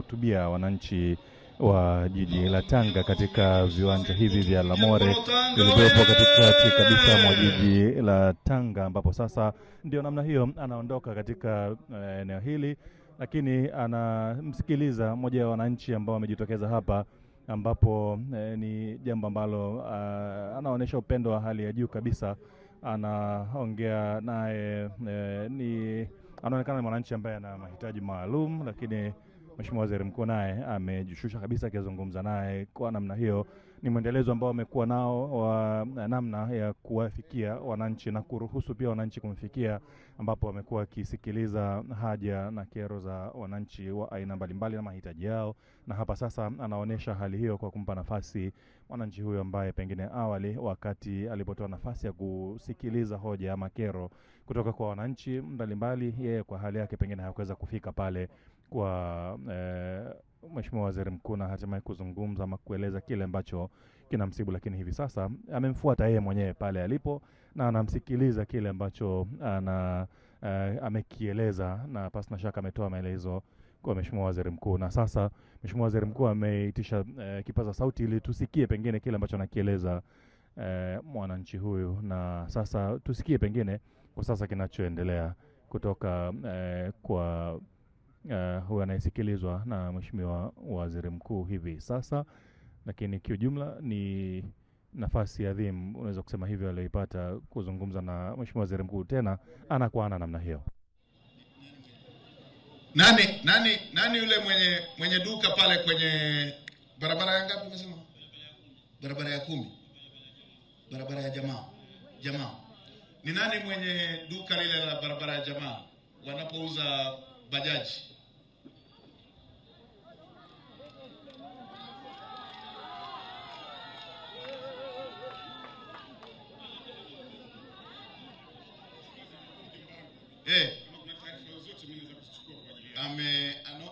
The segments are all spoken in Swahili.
kuhutubia wananchi wa jiji la Tanga katika viwanja hivi vya Lamore vilivyopo katikati kabisa mwa jiji la Tanga, ambapo sasa ndio namna hiyo anaondoka katika eneo hili, lakini anamsikiliza mmoja wa wananchi ambao wamejitokeza hapa, ambapo ni jambo ambalo anaonesha upendo wa hali ya juu kabisa. Anaongea naye, anaonekana ni mwananchi ambaye ana mahitaji maalum, lakini Mheshimiwa Waziri Mkuu naye amejishusha kabisa akizungumza naye kwa namna hiyo. Ni mwendelezo ambao amekuwa nao wa namna ya kuwafikia wananchi na kuruhusu pia wananchi kumfikia, ambapo amekuwa akisikiliza haja na kero za wananchi wa aina mbalimbali na mahitaji yao, na hapa sasa anaonesha hali hiyo kwa kumpa nafasi wananchi huyo ambaye pengine awali wakati alipotoa nafasi ya kusikiliza hoja ama kero kutoka kwa wananchi mbalimbali, yeye kwa hali yake pengine hakuweza kufika pale kwa Mheshimiwa Waziri Mkuu na hatimaye kuzungumza ama kueleza kile ambacho kinamsibu, lakini hivi sasa amemfuata yeye mwenyewe pale alipo na anamsikiliza kile ambacho amekieleza, na pasina shaka ametoa maelezo kwa Mheshimiwa Waziri Mkuu. Na sasa Mheshimiwa Waziri Mkuu ameitisha kipaza sauti ili tusikie pengine kile ambacho anakieleza mwananchi huyu, na sasa tusikie pengine kwa sasa kinachoendelea kutoka kwa huyu anayesikilizwa na Mheshimiwa Waziri Mkuu hivi sasa. Lakini kiujumla ni nafasi adhimu, unaweza kusema hivyo, aliyoipata kuzungumza na Mheshimiwa Waziri Mkuu tena ana kwa ana namna hiyo. Nani yule mwenye duka pale kwenye barabara ya ngapi umesema? Barabara ya 10. Barabara ya Jamaa. Ni nani mwenye duka lile la barabara ya Jamaa wanapouza bajaji?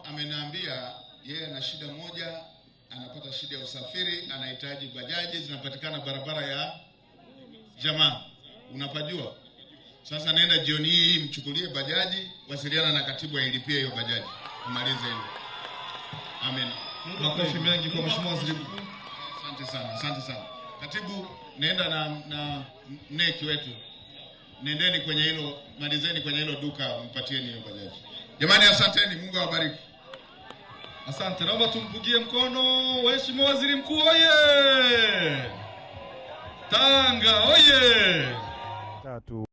Ameniambia yeye ana shida moja, anapata shida ya usafiri, anahitaji bajaji zinapatikana barabara ya Jamaa. Unapajua? Sasa nenda jioni hii mchukulie bajaji, wasiliana na katibu ailipie hiyo bajaji. Umalize hilo. Amen. Makofi mengi kwa Mheshimiwa Waziri Mkuu. Asante sana. Katibu, nenda na neki wetu. Nendeni kwenye hilo, malizeni kwenye hilo duka, mpatieni hiyo bajaji. Jamani, asanteni, Mungu awabariki. Asante, naomba tumpigie mkono Mheshimiwa Waziri Mkuu. Oye! Tanga, oye!